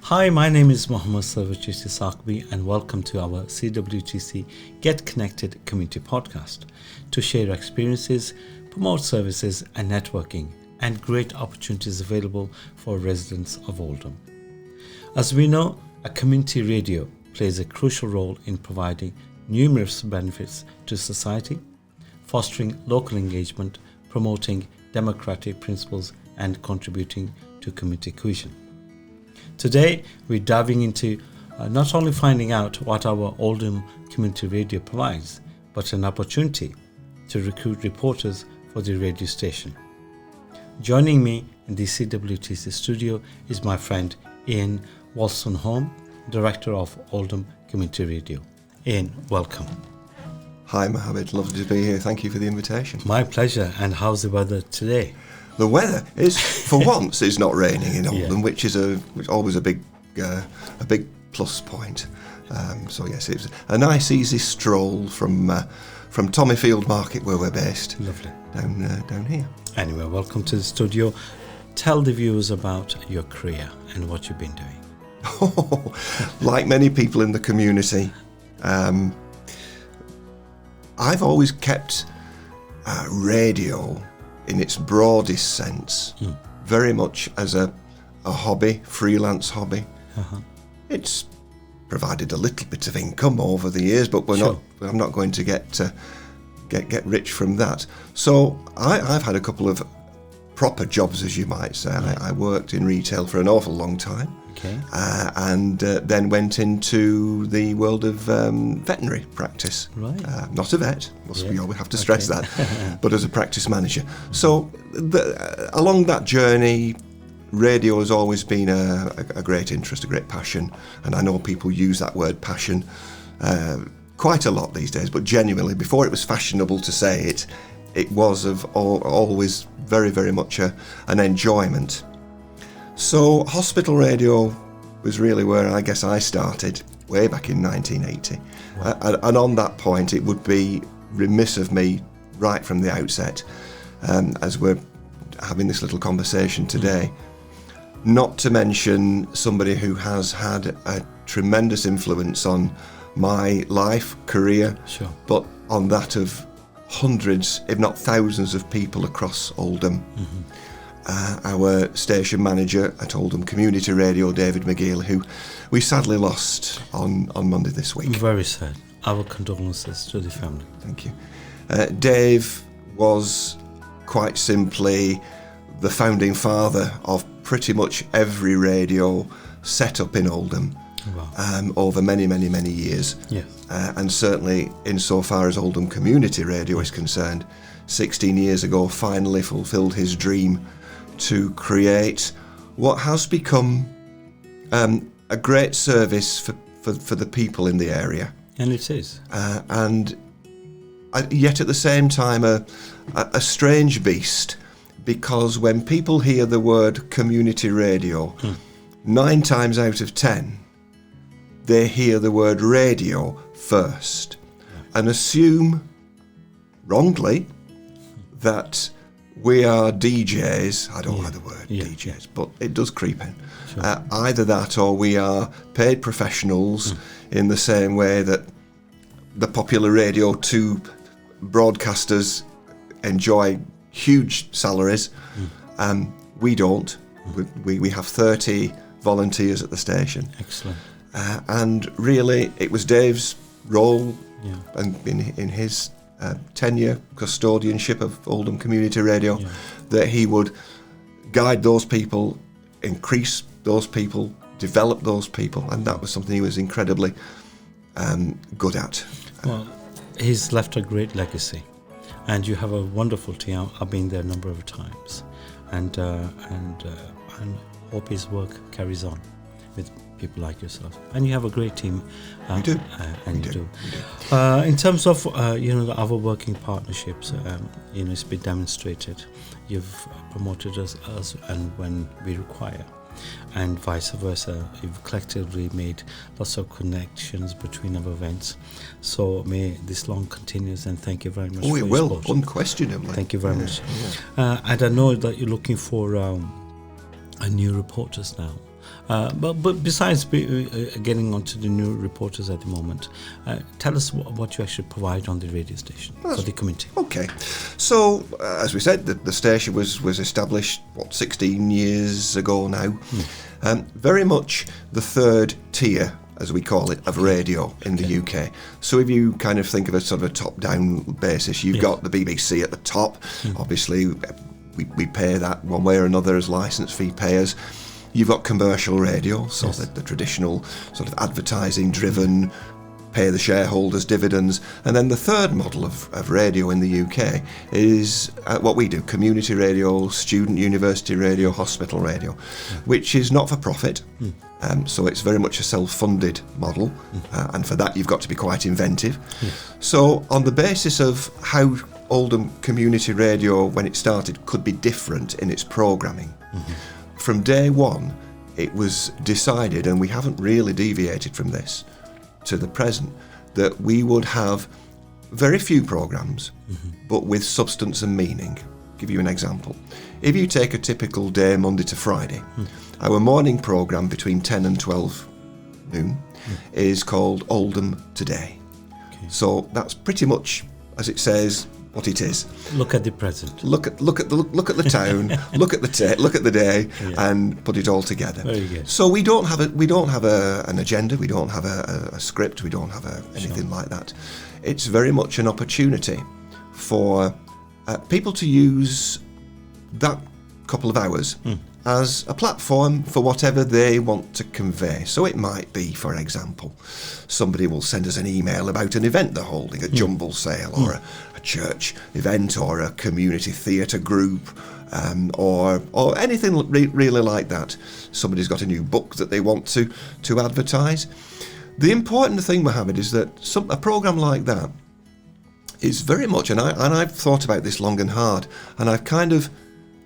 Hi, my name is Mohammed Sarwar and welcome to our CWTC Get Connected Community Podcast to share experiences, promote services and networking and great opportunities available for residents of Oldham. As we know, a community radio plays a crucial role in providing numerous benefits to society, fostering local engagement, promoting democratic principles and contributing to community cohesion. Today, we're diving into not only finding out what our Oldham Community Radio provides, but an opportunity to recruit reporters for the radio station. Joining me in the CWTC studio is my friend Ian Wolstenholme, Director of Oldham Community Radio. Ian, welcome. Hi Mohammed, lovely to be here. Thank you for the invitation. My pleasure. And how's the weather today? The weather is, for once, it's not raining in Oldham, which is always a big plus point. So yes, it was a nice, easy stroll from Tommyfield Market, where we're based. Lovely. Down here. Anyway, welcome to the studio. Tell the viewers about your career and what you've been doing. Like many people in the community, I've always kept radio in its broadest sense, very much as a hobby, freelance hobby. Uh-huh. It's provided a little bit of income over the years, but I'm not going to get rich from that. So I've had a couple of proper jobs, as you might say. Right. I worked in retail for an awful long time. Okay. And then went into the world of veterinary practice. Right. Not a vet, we always have to stress that, but as a practice manager. So along that journey, radio has always been a great interest, a great passion, and I know people use that word passion quite a lot these days, but genuinely, before it was fashionable to say it, it was always very, very much an enjoyment. So hospital radio was really where I guess I started, way back in 1980. Wow. And on that point, it would be remiss of me right from the outset, as we're having this little conversation today, not to mention somebody who has had a tremendous influence on my life, career, but on that of hundreds, if not thousands of people across Oldham. Mm-hmm. Our station manager at Oldham Community Radio, David McGill, who we sadly lost on Monday this week. Very sad. Our condolences to the family. Thank you. Dave was quite simply the founding father of pretty much every radio set up in Oldham. Wow. Over many, many, many years. Yes. And certainly insofar as Oldham Community Radio is concerned, 16 years ago finally fulfilled his dream to create what has become a great service for the people in the area. And it is. And yet at the same time a strange beast, because when people hear the word community radio, 9 times out of 10, they hear the word radio first and assume, wrongly, that we are DJs. I don't like the word DJs, but it does creep in. Sure. Either that or we are paid professionals in the same way that the popular Radio 2 broadcasters enjoy huge salaries. We don't. We have 30 volunteers at the station. Excellent. And really, it was Dave's role and in his tenure, custodianship of Oldham Community Radio, that he would guide those people, increase those people, develop those people, and that was something he was incredibly good at. Well, he's left a great legacy, and you have a wonderful team. I've been there a number of times, and hope his work carries on with people like yourself, and you have a great team. We do. And you do. In terms of the other working partnerships, it's been demonstrated. You've promoted us and when we require, and vice versa. You've collectively made lots of connections between our events. So may this long continues, and thank you very much. Oh, it will, unquestionably. Thank you very much. Yeah. And I know that you're looking for a new reporters now. But besides getting onto the new reporters at the moment, tell us what you actually provide on the radio station for the community. Okay, so as we said, the station was established 16 years ago now. Very much the third tier, as we call it, of radio in the UK. So if you kind of think of a sort of a top-down basis, you've got the BBC at the top. Obviously, we pay that one way or another as licence fee payers. You've got commercial radio, so the traditional sort of advertising-driven, pay the shareholders dividends. And then the third model of radio in the UK is what we do, community radio, student university radio, hospital radio, which is not for profit. So it's very much a self-funded model, and for that you've got to be quite inventive. So on the basis of how Oldham Community Radio, when it started, could be different in its programming, from day one it was decided, and we haven't really deviated from this to the present, that we would have very few programmes, but with substance and meaning. Give you an example. If you take a typical day, Monday to Friday, our morning programme between 10 and 12 noon is called Oldham Today. So that's pretty much, as it says, what it is. Look at the present. Look at the town. look at the day, and put it all together. Very good. So we don't have an agenda. We don't have a script. We don't have anything like that. It's very much an opportunity for people to use that couple of hours as a platform for whatever they want to convey. So it might be, for example, somebody will send us an email about an event they're holding, a jumble sale, or a church event, or a community theatre group, or anything really like that. Somebody's got a new book that they want to advertise. The important thing, Mohammed, is that a programme like that is very much, and I've thought about this long and hard, and I've kind of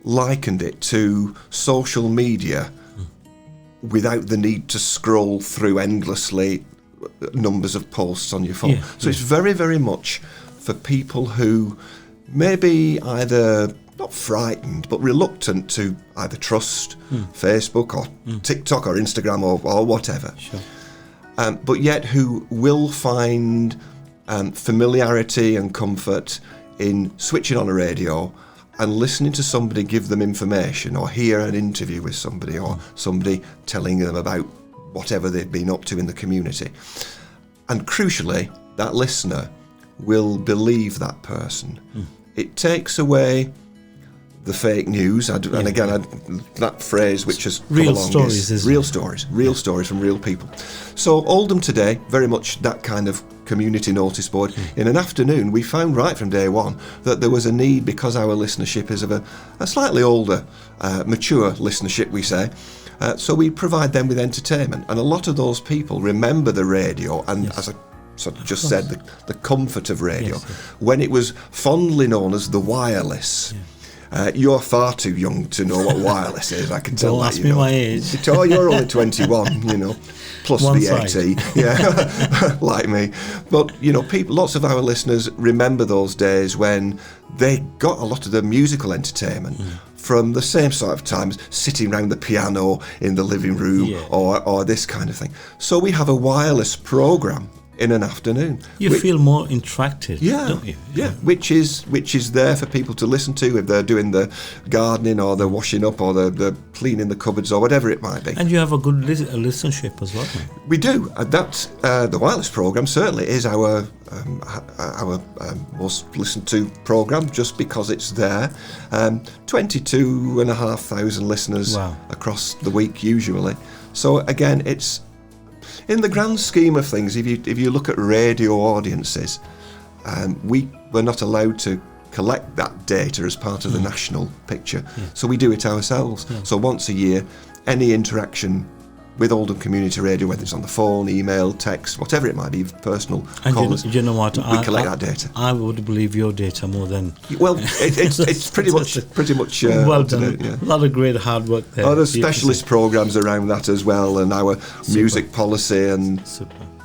likened it to social media without the need to scroll through endlessly numbers of posts on your phone. So it's very, very much for people who may be either not frightened but reluctant to either trust Facebook or TikTok or Instagram or whatever, but yet who will find familiarity and comfort in switching on a radio and listening to somebody give them information, or hear an interview with somebody, or somebody telling them about whatever they've been up to in the community. And crucially, that listener will believe that person. It takes away the fake news, and again, that phrase which has come real along stories, is real stories from real people. So Oldham Today, very much that kind of community notice board. In an afternoon, we found right from day one that there was a need, because our listenership is of a slightly older, mature listenership, we say. So we provide them with entertainment, and a lot of those people remember the radio, and as I sort of just said, the comfort of radio, when it was fondly known as the wireless. You're far too young to know what wireless is, I can tell Don't that. ask me my age. Oh, you're only 21, plus One VAT, like me. But, lots of our listeners remember those days when they got a lot of the musical entertainment from the same sort of times, sitting around the piano in the living room or this kind of thing. So we have a wireless programme in an afternoon. You feel more interactive, don't you? Yeah, which is there for people to listen to if they're doing the gardening, or they're washing up, or they're cleaning the cupboards, or whatever it might be. And you have a good listenership as well. We do. The wireless programme certainly is our most listened to programme, just because it's there. 22,500 listeners across the week usually. So again, it's, in the grand scheme of things, if you look at radio audiences, we're not allowed to collect that data as part of the national picture, so we do it ourselves. So once a year, any interaction with Oldham Community Radio, whether it's on the phone, email, text, whatever it might be, personal callers, you know what? We collect that data. I would believe your data more than... Well, it's pretty much well done. A lot of great hard work there. Oh, there's specialist programmes around that as well, and our music policy, and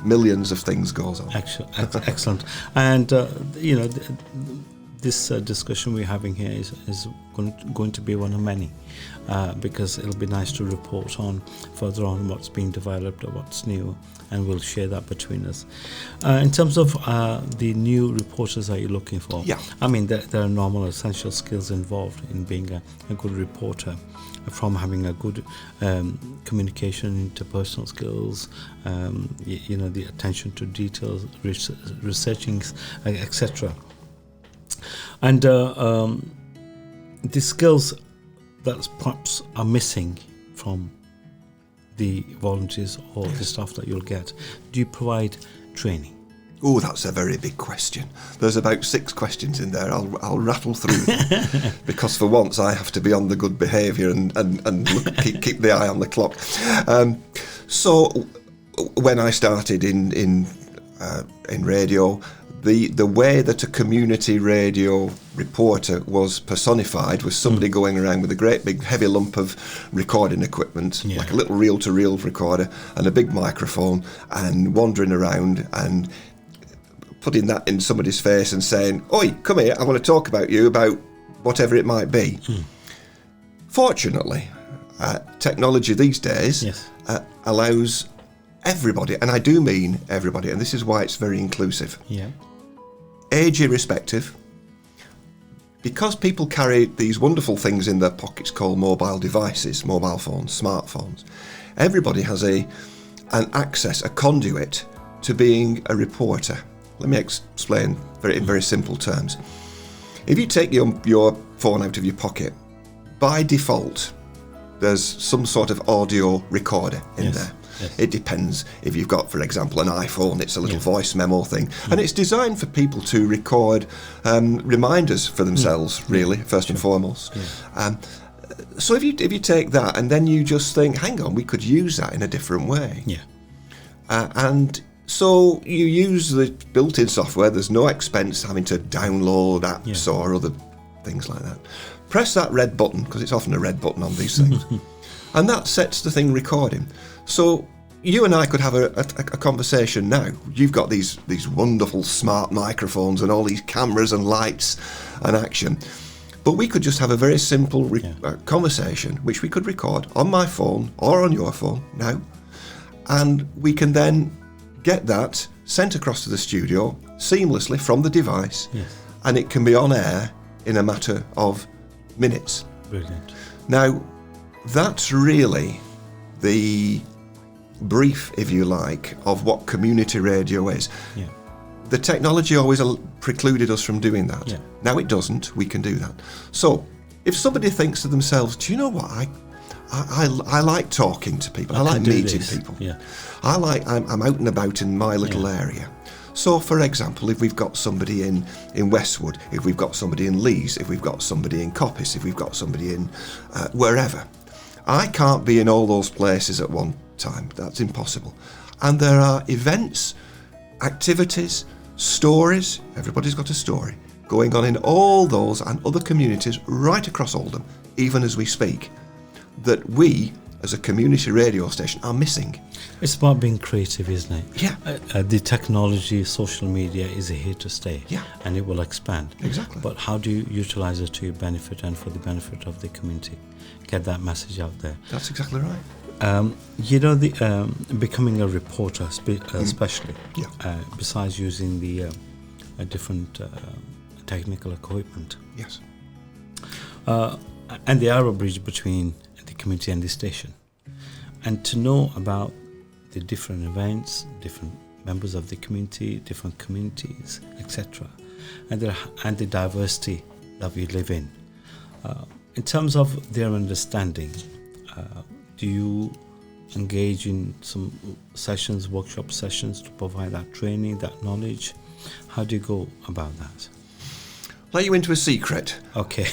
millions of things goes on. Excellent. And, this discussion we're having here is going to be one of many, because it'll be nice to report on further on what's being developed or what's new, and we'll share that between us. In terms of the new reporters that you're looking for, I mean, there are normal essential skills involved in being a good reporter, from having a good communication, interpersonal skills, the attention to details, researching, etc. And the skills that perhaps are missing from the volunteers or the staff that you'll get, do you provide training? Oh, that's a very big question. There's about 6 questions in there. I'll rattle through them because for once I have to be on the good behaviour and keep the eye on the clock. So when I started in radio, the way that a community radio reporter was personified was somebody going around with a great big heavy lump of recording equipment, like a little reel-to-reel recorder and a big microphone, and wandering around and putting that in somebody's face and saying, "Oi, come here, I want to talk about you," about whatever it might be. Fortunately, technology these days allows everybody, and I do mean everybody, and this is why it's very inclusive, age irrespective, because people carry these wonderful things in their pockets called mobile devices, mobile phones, smartphones. Everybody has an access, a conduit to being a reporter. Let me explain in very simple terms. If you take your phone out of your pocket, by default, there's some sort of audio recorder in there. Yes. It depends. If you've got, for example, an iPhone, it's a little voice memo thing. And it's designed for people to record reminders for themselves, really, first and foremost. So if you take that and then you just think, hang on, we could use that in a different way. And so you use the built-in software. There's no expense having to download apps or other things like that. Press that red button, because it's often a red button on these things, and that sets the thing recording. So you and I could have a conversation now. You've got these wonderful smart microphones and all these cameras and lights and action. But we could just have a very simple conversation, which we could record on my phone or on your phone now. And we can then get that sent across to the studio seamlessly from the device. And it can be on air in a matter of minutes. Brilliant. Now, that's really the brief, if you like, of what community radio is. The technology always precluded us from doing that. Now it doesn't. We can do that. So if somebody thinks to themselves, do you know what, I like talking to people, I like meeting people, I'm out and about in my little area. So for example, if we've got somebody in Westwood, if we've got somebody in Leeds, if we've got somebody in Coppice, if we've got somebody in wherever, I can't be in all those places at one time. That's impossible. And there are events, activities, stories, everybody's got a story, going on in all those and other communities right across Oldham, even as we speak, that we, as a community radio station, are missing. It's about being creative, isn't it? Yeah. The technology, social media is here to stay. Yeah. And it will expand. Exactly. But how do you utilize it to your benefit and for the benefit of the community? Get that message out there. That's exactly right. The becoming a reporter, especially, besides using the different technical equipment. Yes. And the arrow bridge between the community and the station. And to know about the different events, different members of the community, different communities, etc. And the diversity that we live in. In terms of their understanding, do you engage in some sessions, workshop sessions to provide that training, that knowledge? How do you go about that? Let you into a secret. Okay.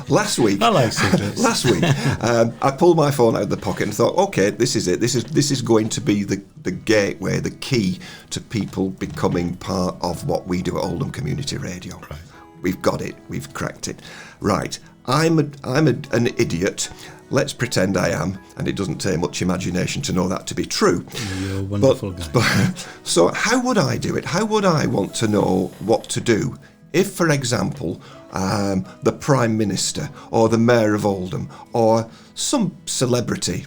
Last week, I like secrets. Last week, I pulled my phone out of the pocket and thought, okay, this is it. This is going to be the gateway, the key to people becoming part of what we do at Oldham Community Radio. Right. We've got it. We've cracked it. Right. I'm an idiot. Let's pretend I am, and it doesn't take much imagination to know that to be true. You're a wonderful guy. So how would I do it? How would I want to know what to do If, for example, the Prime Minister or the Mayor of Oldham or some celebrity,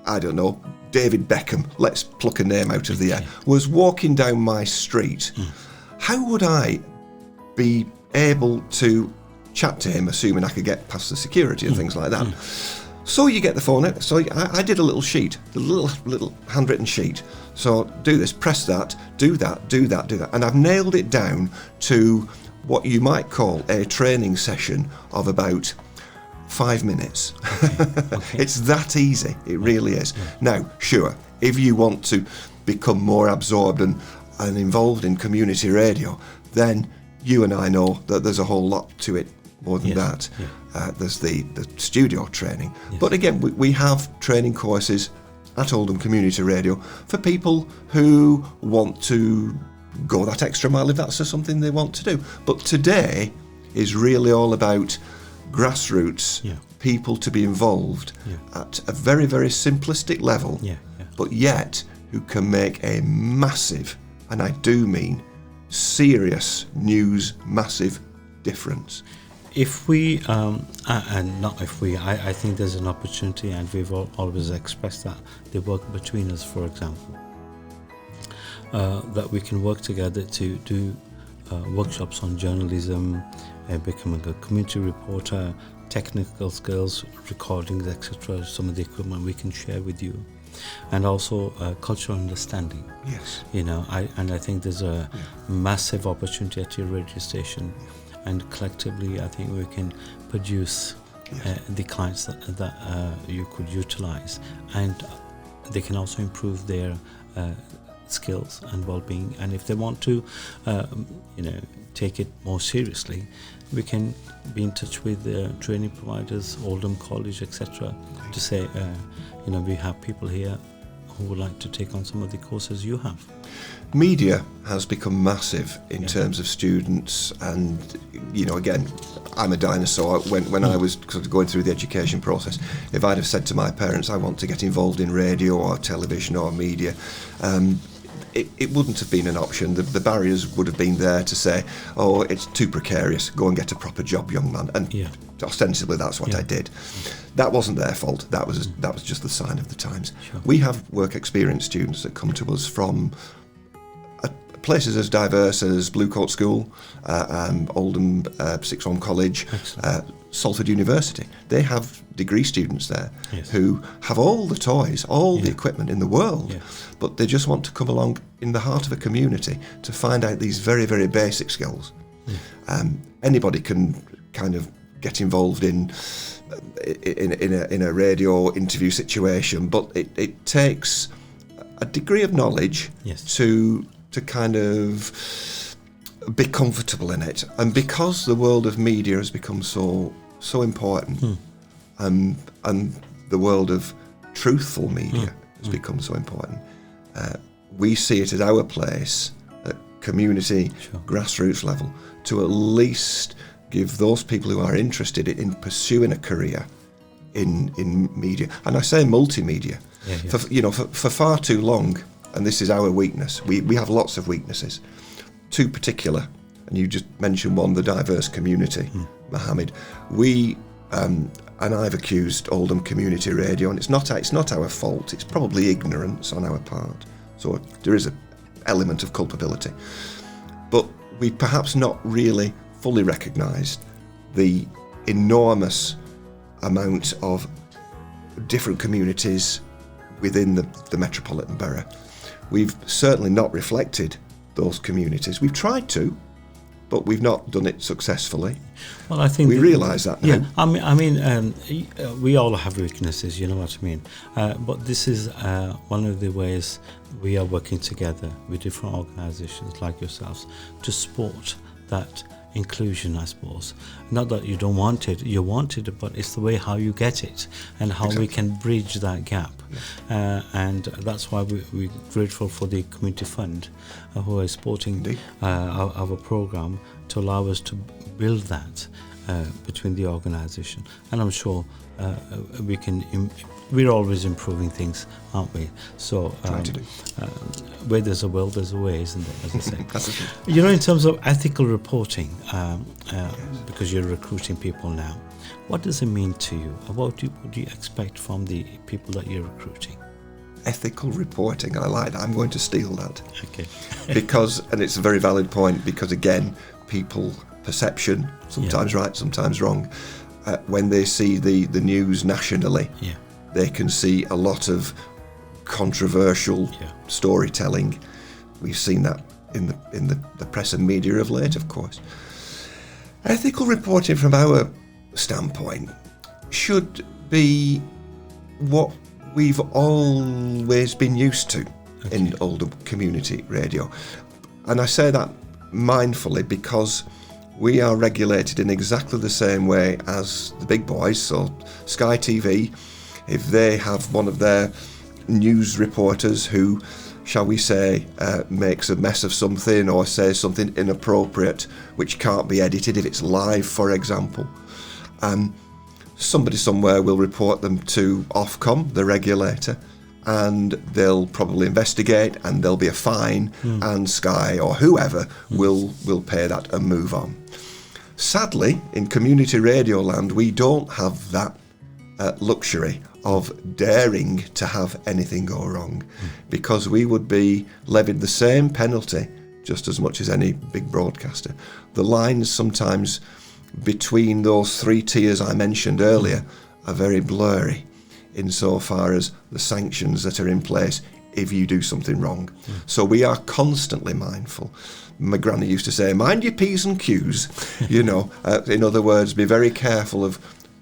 I don't know, David Beckham, let's pluck a name out of the air, was walking down my street, how would I be able to chat to him, assuming I could get past the security and things like that? So you get the phone out. So I did a little sheet, a little handwritten sheet. So do this, press that, do that, do that, do that. And I've nailed it down to what you might call a training session of about 5 minutes. Okay. It's that easy. It really is. Now, sure, if you want to become more absorbed and involved in community radio, then you and I know that there's a whole lot to it more than that. There's the studio training. But again, we have training courses at Oldham Community Radio for people who want to go that extra mile if that's something they want to do. But today is really all about grassroots, people to be involved at a very, very simplistic level, but yet who can make a massive, and I do mean serious massive difference. If we, and not if we, I think there's an opportunity, and we've always expressed that, the work between us, for example, that we can work together to do workshops on journalism, becoming a community reporter, technical skills, recordings, etc. Some of the equipment we can share with you, and also cultural understanding. Yes. I think there's a massive opportunity at your radio station. And collectively, I think we can produce the clients that you could utilize, and they can also improve their skills and well-being. And if they want to, take it more seriously, we can be in touch with training providers, Oldham College, etc., to say, we have people here who would like to take on some of the courses you have. Media has become massive in terms of students, and again, I'm a dinosaur. When I was sort of going through the education process, if I'd have said to my parents I want to get involved in radio or television or media, it wouldn't have been an option. The barriers would have been there to say, oh, it's too precarious, go and get a proper job, young man. And ostensibly that's what I did. That wasn't their fault. That was just the sign of the times. Sure. We have work experience students that come to us from places as diverse as Bluecoat School, Oldham Sixth Form College, Salford University. They have degree students there who have all the toys, all the equipment in the world, but they just want to come along in the heart of a community to find out these very, very basic skills. Anybody can kind of get involved in a radio interview situation, but it takes a degree of knowledge to kind of be comfortable in it. And because the world of media has become so important, and the world of truthful media has become so important, we see it as our place at community, grassroots level, to at least give those people who are interested in pursuing a career in media, and I say multimedia, for far too long. And this is our weakness. We have lots of weaknesses. Two particular, and you just mentioned one, the diverse community, Mohammed. We, and I've accused Oldham Community Radio, and it's not our fault. It's probably ignorance on our part. So there is an element of culpability. But we perhaps not really fully recognised the enormous amount of different communities within the metropolitan borough. We've certainly not reflected those communities. We've tried to, but we've not done it successfully. Well, I think we realise that now. Yeah, we all have weaknesses, you know what I mean. But this is one of the ways we are working together with different organisations like yourselves to support that inclusion, I suppose. Not that you don't want it, you want it, but it's the way how you get it and how we can bridge that gap. And that's why we're grateful for the Community Fund who are supporting our programme to allow us to build that. between the organisation, and I'm sure we're always improving things, aren't we? So where there's a will, there's a way, isn't there, as I say. You know, in terms of ethical reporting, because you're recruiting people now, what does it mean to you? What do you expect from the people that you're recruiting? Ethical reporting, I like that. I'm going to steal that. Okay. And it's a very valid point, because again, people perception, sometimes right, sometimes wrong. When they see the news nationally, they can see a lot of controversial storytelling. We've seen that in the press and media of late, of course. Ethical reporting from our standpoint should be what we've always been used to in Oldham Community Radio. And I say that mindfully because we are regulated in exactly the same way as the big boys. So Sky TV, if they have one of their news reporters who, shall we say, makes a mess of something or says something inappropriate which can't be edited if it's live, for example, somebody somewhere will report them to Ofcom, the regulator, and they'll probably investigate, and there'll be a fine, and Sky or whoever will pay that and move on. Sadly, in community radio land, we don't have that luxury of daring to have anything go wrong, because we would be levied the same penalty just as much as any big broadcaster. The lines sometimes between those three tiers I mentioned earlier are very blurry insofar as the sanctions that are in place if you do something wrong. So we are constantly mindful. My granny used to say, mind your P's and Q's, you know. In other words, be very careful of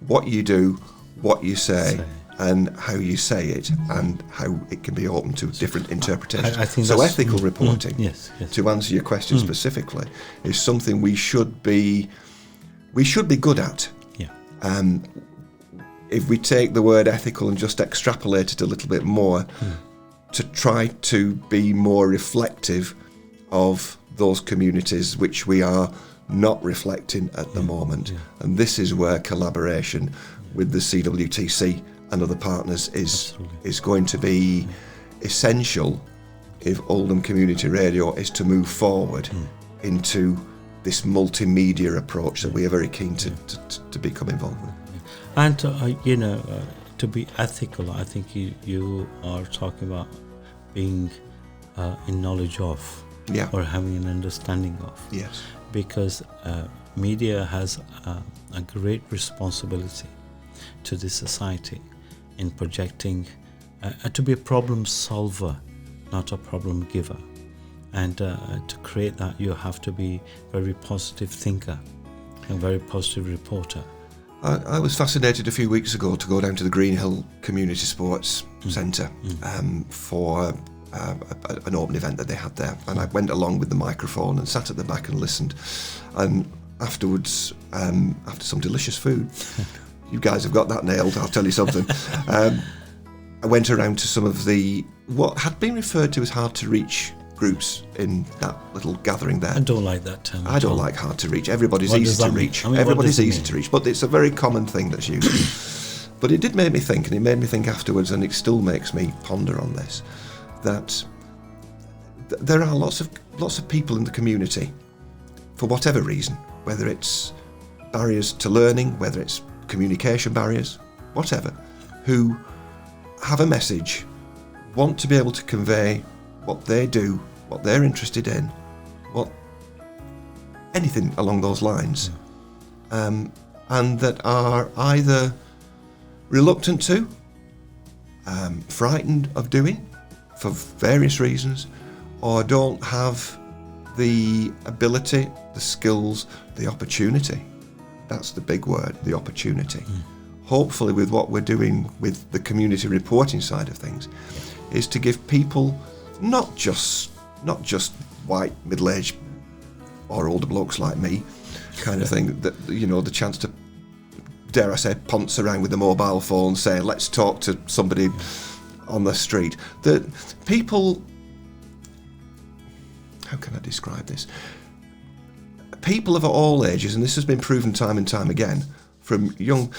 what you do, what you say, and how you say it, and how it can be open to different interpretations. I think so ethical reporting, yes. to answer your question specifically, is something we should be good at. If we take the word ethical and just extrapolate it a little bit more, to try to be more reflective of those communities which we are not reflecting at the moment. And this is where collaboration with the CWTC and other partners is going to be essential if Oldham Community Radio is to move forward into this multimedia approach that we are very keen to become involved with. And to be ethical, I think you are talking about being in knowledge of, or having an understanding of. Yes. Because media has a great responsibility to the society in projecting to be a problem solver, not a problem giver. And to create that, you have to be a very positive thinker, a very positive reporter. I was fascinated a few weeks ago to go down to the Greenhill Community Sports Centre for an open event that they had there, and I went along with the microphone and sat at the back and listened. And afterwards, after some delicious food, you guys have got that nailed, I'll tell you something. I went around to some of what had been referred to as hard to reach groups in that little gathering there. I don't like that term. I don't like hard to reach. Everybody's easy to reach. Everybody's easy to reach, but it's a very common thing that's used. But it did make me think, and it made me think afterwards, and it still makes me ponder on this, that there are lots of people in the community, for whatever reason, whether it's barriers to learning, whether it's communication barriers, whatever, who have a message, want to be able to convey what they do, what they're interested in, anything along those lines, and that are either reluctant to, frightened of doing for various reasons, or don't have the ability, the skills, the opportunity. That's the big word, the opportunity. Hopefully with what we're doing with the community reporting side of things, is to give people not just white, middle-aged or older blokes like me kind of thing, that, you know, the chance to, dare I say, ponce around with a mobile phone saying, let's talk to somebody on the street. That people, how can I describe this? people of all ages, and this has been proven time and time again, from young...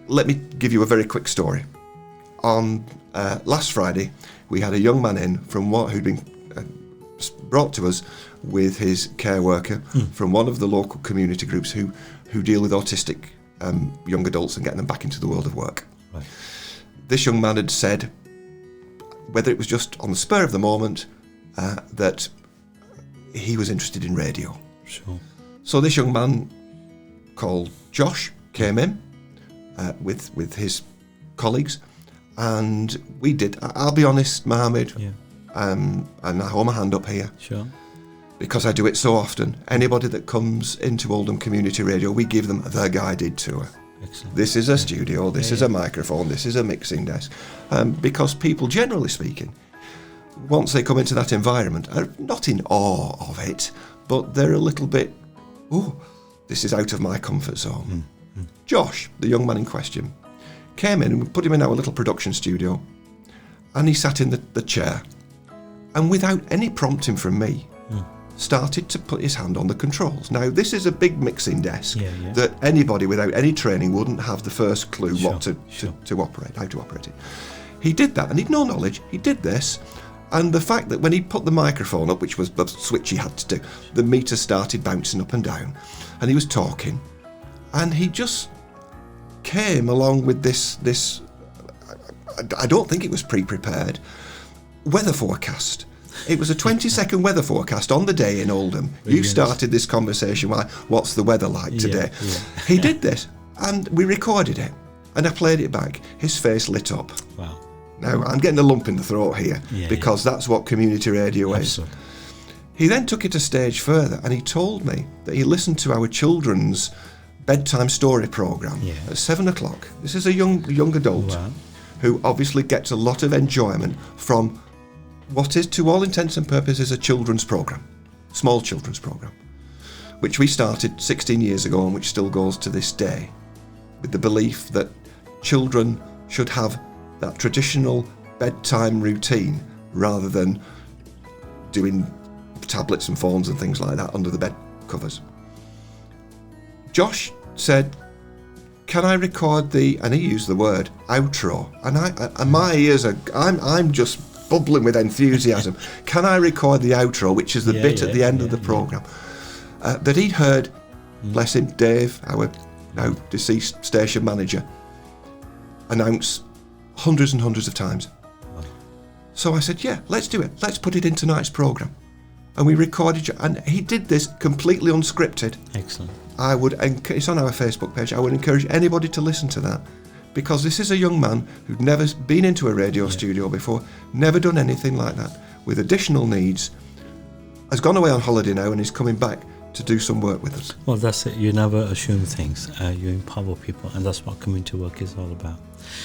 Let me give you a very quick story. On last Friday, we had a young man in from who'd been brought to us with his care worker from one of the local community groups who deal with autistic young adults and getting them back into the world of work. Right. This young man had said, whether it was just on the spur of the moment, that he was interested in radio. Sure. So this young man called Josh came in with his colleagues, and we did. I'll be honest, Mohammed, and I hold my hand up here. Sure. Because I do it so often. Anybody that comes into Oldham Community Radio, we give them the guided tour. Excellent. This is a studio, this is a microphone, this is a mixing desk. Because people, generally speaking, once they come into that environment, are not in awe of it, but they're a little bit, this is out of my comfort zone. Josh, the young man in question, came in and we put him in our little production studio, and he sat in the chair, and without any prompting from me, started to put his hand on the controls. Now, this is a big mixing desk that anybody without any training wouldn't have the first clue how to operate it. He did that, and he'd no knowledge. He did this, and the fact that when he put the microphone up, which was the switch he had to do, the meter started bouncing up and down, and he was talking, and he just came along with this I don't think it was pre-prepared, weather forecast. It was a 20-second weather forecast on the day in Oldham. Brilliant. You started this conversation with, what's the weather like today? Yeah. He did this, and we recorded it, and I played it back. His face lit up. Wow. Now, I'm getting a lump in the throat here, because that's what community radio is. He then took it a stage further, and he told me that he listened to our children's bedtime story programme at 7 o'clock. This is a young adult who obviously gets a lot of enjoyment from what is, to all intents and purposes, a children's programme, small children's programme, which we started 16 years ago and which still goes to this day, with the belief that children should have that traditional bedtime routine rather than doing tablets and phones and things like that under the bed covers. Josh said, can I record and he used the word outro, and my ears are, I'm just bubbling with enthusiasm. Can I record the outro, which is the bit at the end of the programme, that he'd heard, bless him, Dave, our now deceased station manager, announce hundreds and hundreds of times. So I said, let's do it. Let's put it in tonight's programme. And we recorded, and he did this completely unscripted. Excellent. It's on our Facebook page. I would encourage anybody to listen to that, because this is a young man who'd never been into a radio studio before, never done anything like that, with additional needs, has gone away on holiday now and is coming back to do some work with us. Well, that's it. You never assume things. You empower people, and that's what community work is all about.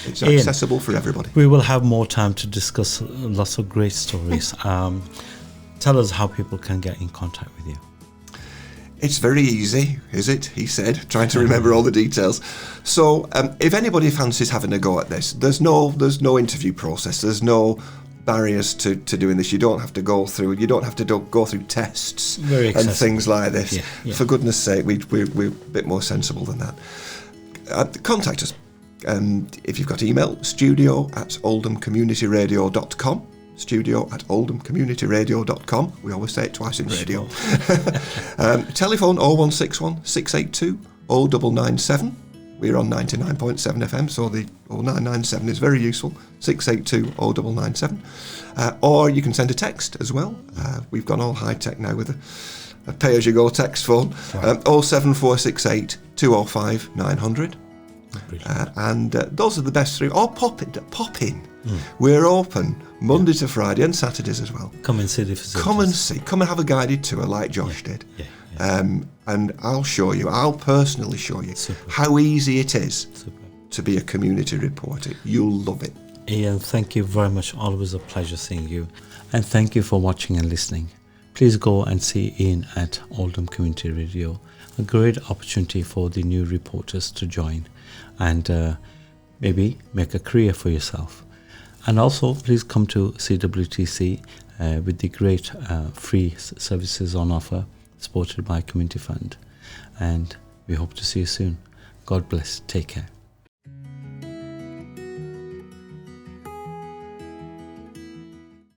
It's accessible for everybody. We will have more time to discuss lots of great stories. Tell us how people can get in contact with you. It's very easy, is it? He said, trying to remember all the details. So, if anybody fancies having a go at this, there's no interview process. There's no barriers to doing this. You don't have to go through tests and things like this. For goodness sake, we're a bit more sensible than that. Contact us. If you've got email, studio@oldhamcommunityradio.com. studio@oldhamcommunityradio.com. We always say it twice in radio. Telephone 0161 682 0997. We're on 99.7 FM, so the 0997 is very useful. 682 0997. Or you can send a text as well. We've gone all high tech now with a pay-as-you-go text phone. 07468 205 900. Those are the best three. Or pop in. We're open Monday to Friday and Saturdays as well. Come and see the facilities. Come and have a guided tour like Josh did. And I'll personally show you how easy it is to be a community reporter. You'll love it. Ian, thank you very much. Always a pleasure seeing you. And thank you for watching and listening. Please go and see Ian at Oldham Community Radio. A great opportunity for the new reporters to join and maybe make a career for yourself. And also, please come to CWTC with the great free services on offer, supported by a community fund. And we hope to see you soon. God bless. Take care.